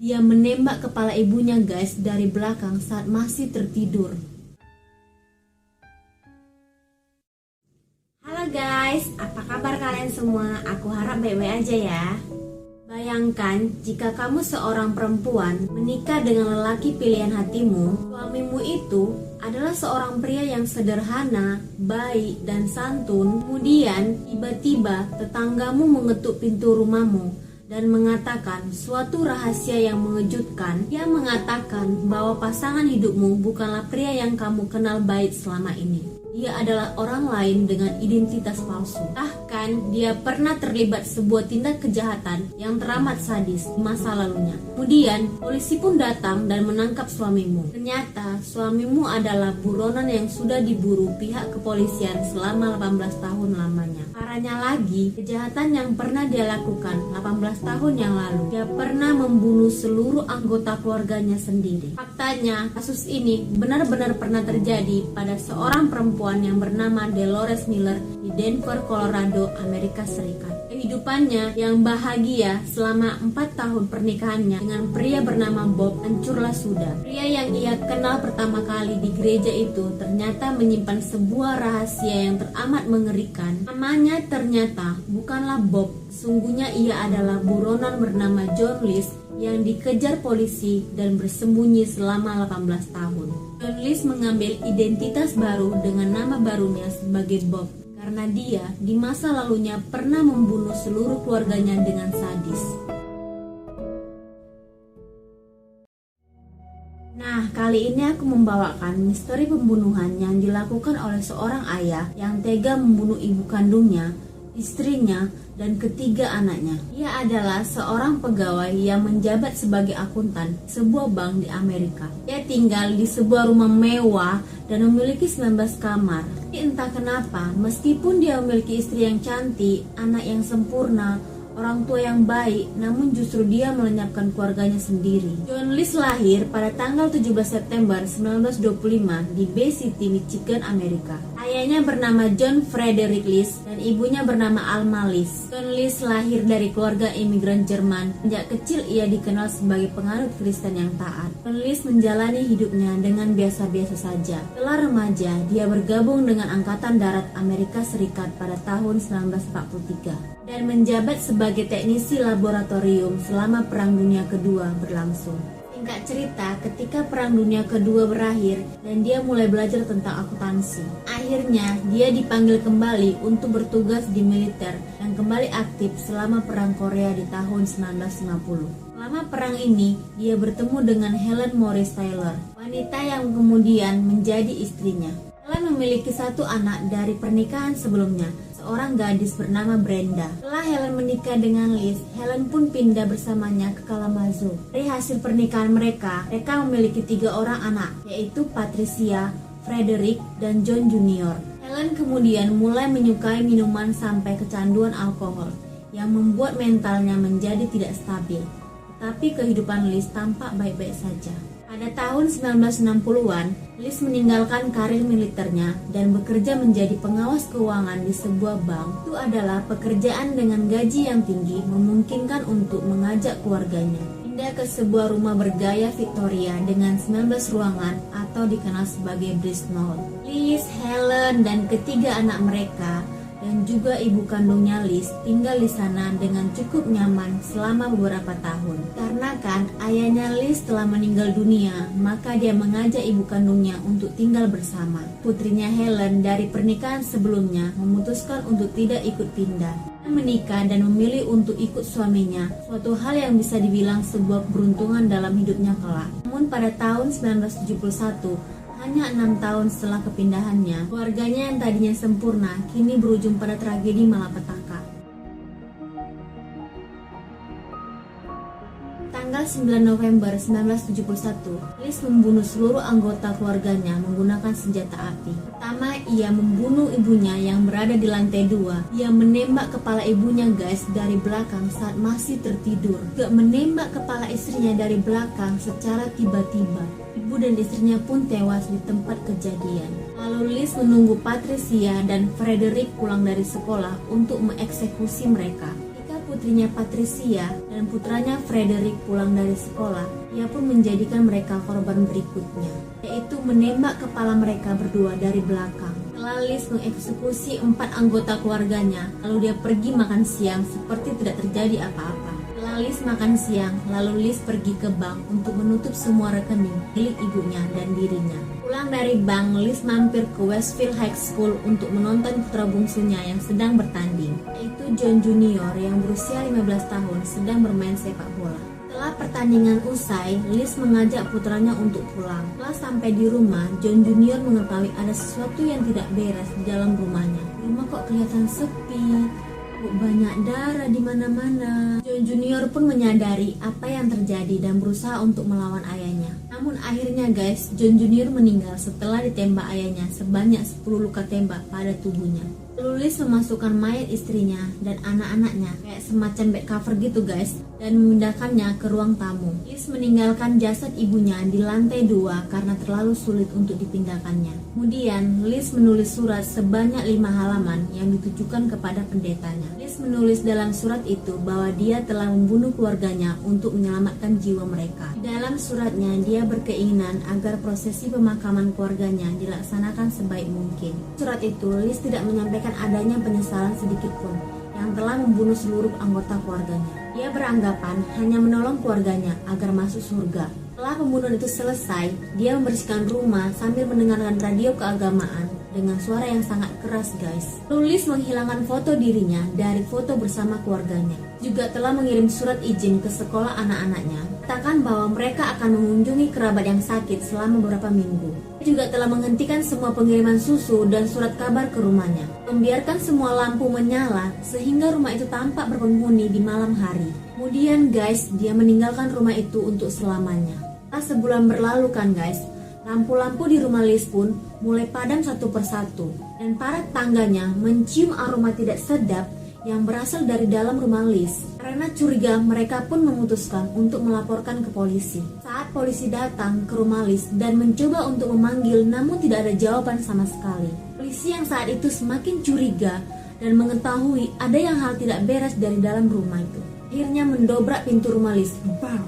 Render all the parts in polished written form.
Dia menembak kepala ibunya guys dari belakang saat masih tertidur. Halo guys, apa kabar kalian semua? Aku harap baik-baik aja ya. Bayangkan jika kamu seorang perempuan menikah dengan lelaki pilihan hatimu. Suamimu itu adalah seorang pria yang sederhana, baik, dan santun. Kemudian tiba-tiba tetanggamu mengetuk pintu rumahmu dan mengatakan suatu rahasia yang mengejutkan. Dia mengatakan bahwa pasangan hidupmu bukanlah pria yang kamu kenal baik selama ini. Dia adalah orang lain dengan identitas palsu. Bahkan dia pernah terlibat sebuah tindak kejahatan yang teramat sadis di masa lalunya. Kemudian polisi pun datang dan menangkap suamimu. Ternyata suamimu adalah buronan yang sudah diburu pihak kepolisian selama 18 tahun lamanya. Parahnya lagi, kejahatan yang pernah dia lakukan 18 tahun yang lalu, dia pernah membunuh seluruh anggota keluarganya sendiri. Faktanya, kasus ini benar-benar pernah terjadi pada seorang perempuan yang bernama Dolores Miller di Denver, Colorado, Amerika Serikat. Kehidupannya yang bahagia selama 4 tahun pernikahannya dengan pria bernama Bob hancurlah sudah. Pria yang ia kenal pertama kali di gereja itu ternyata menyimpan sebuah rahasia yang teramat mengerikan. Namanya ternyata bukanlah Bob, sungguhnya ia adalah buronan bernama John List yang dikejar polisi dan bersembunyi selama 18 tahun. John List mengambil identitas baru dengan nama barunya sebagai Bob karena dia di masa lalunya pernah membunuh seluruh keluarganya dengan sadis. Nah, kali ini aku membawakan misteri pembunuhan yang dilakukan oleh seorang ayah yang tega membunuh ibu kandungnya, istrinya, dan ketiga anaknya. Ia adalah seorang pegawai yang menjabat sebagai akuntan sebuah bank di Amerika. Ia tinggal di sebuah rumah mewah dan memiliki 19 kamar. Tapi entah kenapa, meskipun dia memiliki istri yang cantik, anak yang sempurna, orang tua yang baik, namun justru dia melenyapkan keluarganya sendiri. John List lahir pada tanggal 17 September 1925 di Bay City, Michigan, Amerika. Ayahnya bernama John Frederick List dan ibunya bernama Alma List. John List lahir dari keluarga imigran Jerman. Sejak kecil ia dikenal sebagai penganut Kristen yang taat. John List menjalani hidupnya dengan biasa-biasa saja. Setelah remaja, dia bergabung dengan Angkatan Darat Amerika Serikat pada tahun 1943 dan menjabat sebagai teknisi laboratorium selama Perang Dunia Kedua berlangsung. Singkat cerita, ketika Perang Dunia Kedua berakhir dan dia mulai belajar tentang akuntansi, akhirnya dia dipanggil kembali untuk bertugas di militer yang kembali aktif selama Perang Korea di tahun 1950. Selama perang ini, dia bertemu dengan Helen Morris Taylor, wanita yang kemudian menjadi istrinya. Helen memiliki satu anak dari pernikahan sebelumnya, seorang gadis bernama Brenda. Setelah Helen menikah dengan Liz, Helen pun pindah bersamanya ke Kalamazoo. Dari hasil pernikahan mereka memiliki 3 orang anak, yaitu Patricia, Frederick, dan John Jr. Helen kemudian mulai menyukai minuman sampai kecanduan alkohol, yang membuat mentalnya menjadi tidak stabil. Tetapi kehidupan Liz tampak baik-baik saja. Pada tahun 1960-an, Liz meninggalkan karir militernya dan bekerja menjadi pengawas keuangan di sebuah bank. Itu adalah pekerjaan dengan gaji yang tinggi, memungkinkan untuk mengajak keluarganya pindah ke sebuah rumah bergaya Victoria dengan 19 ruangan atau dikenal sebagai Bristol. Liz, Helen, dan ketiga anak mereka dan juga ibu kandungnya Liz tinggal di sana dengan cukup nyaman selama beberapa tahun. Karena kan ayahnya Liz telah meninggal dunia, maka dia mengajak ibu kandungnya untuk tinggal bersama. Putrinya Helen dari pernikahan sebelumnya memutuskan untuk tidak ikut pindah, menikah dan memilih untuk ikut suaminya, suatu hal yang bisa dibilang sebuah keberuntungan dalam hidupnya kelak. Namun pada tahun 1971, hanya 6 tahun setelah kepindahannya, keluarganya yang tadinya sempurna kini berujung pada tragedi malapetaka. Tanggal 9 November 1971, Liz membunuh seluruh anggota keluarganya menggunakan senjata api. Pertama, ia membunuh ibunya yang berada di lantai 2. Ia menembak kepala ibunya guys dari belakang saat masih tertidur. Juga menembak kepala istrinya dari belakang secara tiba-tiba. Ibu dan istrinya pun tewas di tempat kejadian. Lalu Liz menunggu Patricia dan Frederick pulang dari sekolah untuk mengeksekusi mereka. putrinya Patricia dan putranya Frederick pulang dari sekolah, ia pun menjadikan mereka korban berikutnya, yaitu menembak kepala mereka berdua dari belakang. Setelah Liz mengeksekusi 4 anggota keluarganya, lalu dia pergi makan siang seperti tidak terjadi apa-apa. Setelah Liz makan siang, lalu Liz pergi ke bank untuk menutup semua rekening milik ibunya dan dirinya. Pulang dari bank, Liz mampir ke Westfield High School untuk menonton putra bungsunya yang sedang bertanding, yaitu John Junior yang berusia 15 tahun sedang bermain sepak bola. Setelah pertandingan usai, Liz mengajak putranya untuk pulang. Setelah sampai di rumah, John Junior mengetahui ada sesuatu yang tidak beres di dalam rumahnya. Rumah kok kelihatan sepi, kok banyak darah di mana-mana. John Junior pun menyadari apa yang terjadi dan berusaha untuk melawan ayahnya. Namun akhirnya guys, John Junior meninggal setelah ditembak ayahnya sebanyak 10 luka tembak pada tubuhnya. Lalu Liz memasukkan mayat istrinya dan anak-anaknya kayak semacam back cover gitu guys, dan memindahkannya ke ruang tamu. Liz meninggalkan jasad ibunya di lantai 2 karena terlalu sulit untuk dipindahkannya. Kemudian Liz menulis surat sebanyak 5 halaman yang ditujukan kepada pendetanya. Liz menulis dalam surat itu bahwa dia telah membunuh keluarganya untuk menyelamatkan jiwa mereka. Di dalam suratnya dia berkeinginan agar prosesi pemakaman keluarganya dilaksanakan sebaik mungkin. Surat itu Liz tidak menyampaikan adanya penyesalan sedikit pun yang telah membunuh seluruh anggota keluarganya. Dia beranggapan hanya menolong keluarganya agar masuk surga. Setelah pembunuhan itu selesai, dia membersihkan rumah sambil mendengarkan radio keagamaan dengan suara yang sangat keras guys. Liz menghilangkan foto dirinya dari foto bersama keluarganya. Juga telah mengirim surat izin ke sekolah anak-anaknya, katakan bahwa mereka akan mengunjungi kerabat yang sakit selama beberapa minggu. Dia juga telah menghentikan semua pengiriman susu dan surat kabar ke rumahnya, membiarkan semua lampu menyala sehingga rumah itu tampak berpenghuni di malam hari. Kemudian guys, dia meninggalkan rumah itu untuk selamanya. Setelah sebulan berlalu kan guys, lampu-lampu di rumah Liz pun mulai padam satu persatu, dan para tetangganya mencium aroma tidak sedap yang berasal dari dalam rumah Liz. Karena curiga, mereka pun memutuskan untuk melaporkan ke polisi. Saat polisi datang ke rumah Liz dan mencoba untuk memanggil, namun tidak ada jawaban sama sekali. Polisi yang saat itu semakin curiga dan mengetahui ada yang hal tidak beres dari dalam rumah itu. Akhirnya mendobrak pintu rumah Liz. Bang!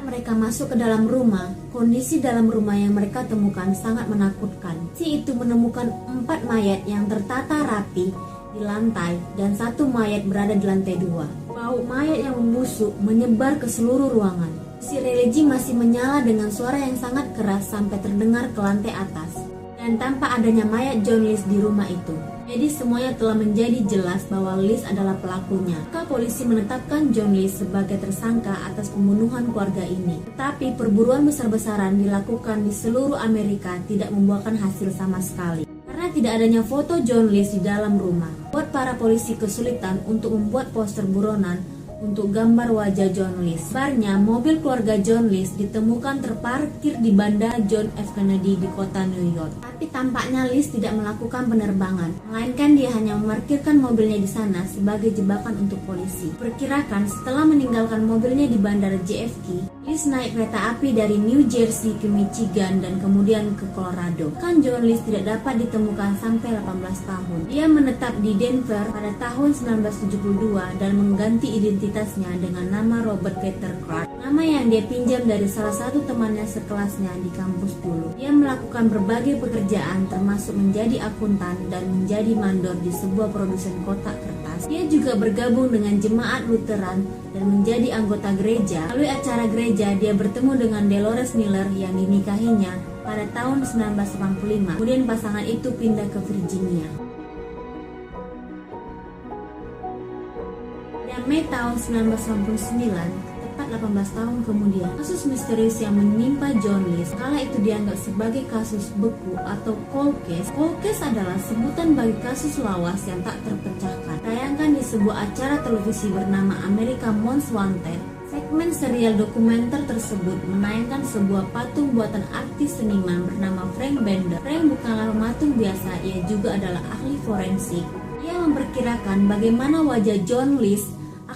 Mereka masuk ke dalam rumah, kondisi dalam rumah yang mereka temukan sangat menakutkan. Si itu menemukan 4 mayat yang tertata rapi di lantai dan 1 mayat berada di lantai 2. Bau mayat yang membusuk menyebar ke seluruh ruangan. Si religi masih menyala dengan suara yang sangat keras sampai terdengar ke lantai atas. Dan tanpa adanya mayat John Liz di rumah itu. Jadi semuanya telah menjadi jelas bahwa Liz adalah pelakunya. Maka polisi menetapkan John Liz sebagai tersangka atas pembunuhan keluarga ini. Tetapi perburuan besar-besaran dilakukan di seluruh Amerika tidak membuahkan hasil sama sekali. Karena tidak adanya foto John Liz di dalam rumah, buat para polisi kesulitan untuk membuat poster buronan untuk gambar wajah John Liz. Kabarnya mobil keluarga John Liz ditemukan terparkir di Bandara John F. Kennedy di kota New York. Tapi tampaknya Liz tidak melakukan penerbangan, melainkan dia hanya memarkirkan mobilnya di sana sebagai jebakan untuk polisi. Perkirakan setelah meninggalkan mobilnya di Bandara JFK, Liz naik kereta api dari New Jersey ke Michigan dan kemudian ke Colorado. Kan John Liz tidak dapat ditemukan sampai 18 tahun. Dia menetap di Denver pada tahun 1972 dan mengganti identitasnya dengan nama Robert Peter Clark, nama yang dia pinjam dari salah satu temannya sekelasnya di kampus dulu. Dia melakukan berbagai pekerjaan termasuk menjadi akuntan dan menjadi mandor di sebuah produsen kotak kertas. Dia juga bergabung dengan jemaat Lutheran dan menjadi anggota gereja. Melalui acara gereja, dia bertemu dengan Dolores Miller yang dinikahinya pada tahun 1985. Kemudian pasangan itu pindah ke Virginia. Pada Mei tahun 1999, tepat 18 tahun kemudian, kasus misterius yang menimpa John Liz kala itu dianggap sebagai kasus beku atau cold case. Cold case adalah sebutan bagi kasus lawas yang tak terpecahkan. Tayangkan di sebuah acara televisi bernama America Most Wanted. Segmen serial dokumenter tersebut menayangkan sebuah patung buatan artis seniman bernama Frank Bender. Frank bukanlah pematung biasa, ia juga adalah ahli forensik. Ia memperkirakan bagaimana wajah John Liz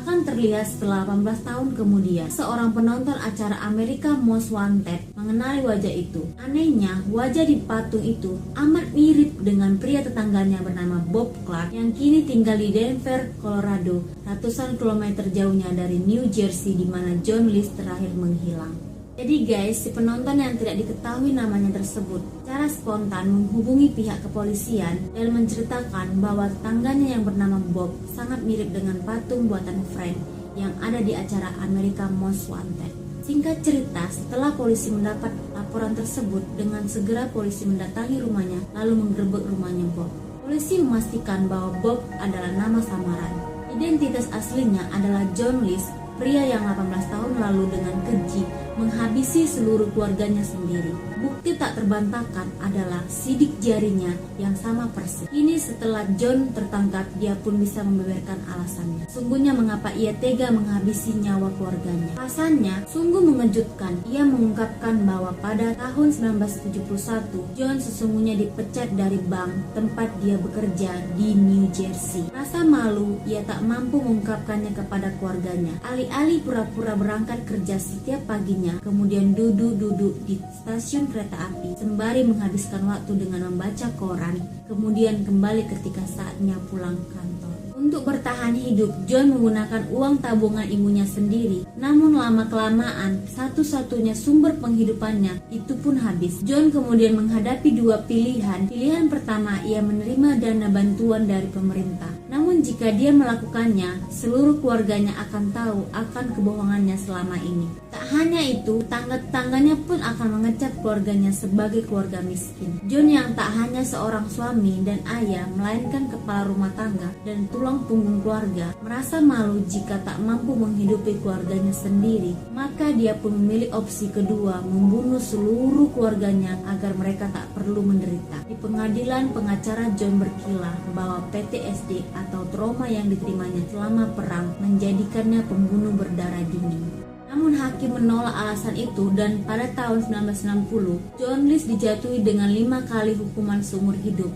akan terlihat setelah 18 tahun kemudian. Seorang penonton acara America Most Wanted mengenali wajah itu. Anehnya, wajah di patung itu amat mirip dengan pria tetangganya bernama Bob Clark yang kini tinggal di Denver, Colorado, ratusan kilometer jauhnya dari New Jersey di mana John List terakhir menghilang. Jadi guys, si penonton yang tidak diketahui namanya tersebut secara spontan menghubungi pihak kepolisian dan menceritakan bahwa tetangganya yang bernama Bob sangat mirip dengan patung buatan Frank yang ada di acara America Most Wanted. Singkat cerita, setelah polisi mendapat laporan tersebut, dengan segera polisi mendatangi rumahnya lalu menggerebek rumahnya Bob. Polisi memastikan bahwa Bob adalah nama samaran. Identitas aslinya adalah John List, pria yang 18 tahun lalu dengan keji menghabisi seluruh keluarganya sendiri. Bukti tak terbantahkan adalah sidik jarinya yang sama persis. Kini setelah John tertangkap, dia pun bisa membeberkan alasannya. Sungguhnya mengapa ia tega menghabisi nyawa keluarganya. Alasannya sungguh mengejutkan. Ia mengungkapkan bahwa pada tahun 1971, John sesungguhnya dipecat dari bank tempat dia bekerja di New Jersey. Rasa malu, ia tak mampu mengungkapkannya kepada keluarganya. Alih-alih pura-pura berangkat kerja setiap paginya, kemudian duduk-duduk di stasiun kereta api sembari menghabiskan waktu dengan membaca koran, kemudian kembali ketika saatnya pulang kantor. Untuk bertahan hidup, John menggunakan uang tabungan ibunya sendiri. Namun lama-kelamaan, satu-satunya sumber penghidupannya itu pun habis. John kemudian menghadapi dua pilihan. Pilihan pertama, ia menerima dana bantuan dari pemerintah. Namun jika dia melakukannya, seluruh keluarganya akan tahu akan kebohongannya selama ini. Tak hanya itu, tetangga-tetangganya pun akan mengecap keluarganya sebagai keluarga miskin. John yang tak hanya seorang suami dan ayah, melainkan kepala rumah tangga dan tulang punggung keluarga, merasa malu jika tak mampu menghidupi keluarganya sendiri. Maka dia pun memilih opsi kedua, membunuh seluruh keluarganya agar mereka tak perlu menderita. Di pengadilan, pengacara John berkilah bahwa PTSD atau trauma yang diterimanya selama perang menjadikannya pembunuh berdarah dingin. Namun hakim menolak alasan itu dan pada tahun 1960, John List dijatuhi dengan 5 kali hukuman seumur hidup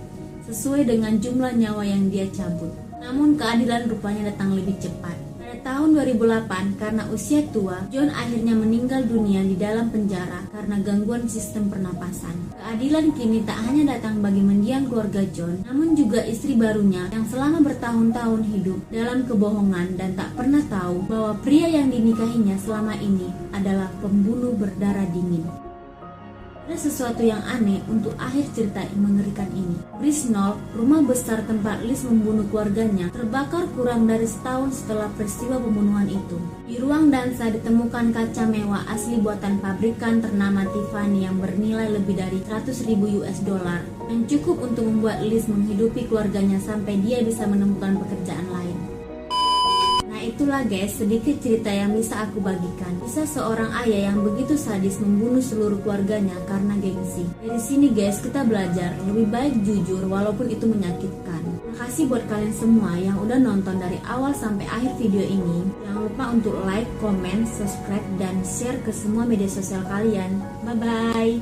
sesuai dengan jumlah nyawa yang dia cabut. Namun keadilan rupanya datang lebih cepat. Pada tahun 2008, karena usia tua, John akhirnya meninggal dunia di dalam penjara karena gangguan sistem pernapasan. Keadilan kini tak hanya datang bagi mendiang keluarga John, namun juga istri barunya yang selama bertahun-tahun hidup dalam kebohongan dan tak pernah tahu bahwa pria yang dinikahinya selama ini adalah pembunuh berdarah dingin. Ada sesuatu yang aneh untuk akhir cerita yang mengerikan ini. Brisnol, rumah besar tempat List membunuh keluarganya, terbakar kurang dari setahun setelah peristiwa pembunuhan itu. Di ruang dansa ditemukan kaca mewah asli buatan pabrikan ternama Tiffany yang bernilai lebih dari 100.000 US dollar yang cukup untuk membuat List menghidupi keluarganya sampai dia bisa menemukan pekerjaan lain. Itulah guys, sedikit cerita yang bisa aku bagikan. Kisah seorang ayah yang begitu sadis membunuh seluruh keluarganya karena gengsi. Dari sini guys, kita belajar lebih baik jujur walaupun itu menyakitkan. Terima kasih buat kalian semua yang udah nonton dari awal sampai akhir video ini. Jangan lupa untuk like, comment, subscribe, dan share ke semua media sosial kalian. Bye bye.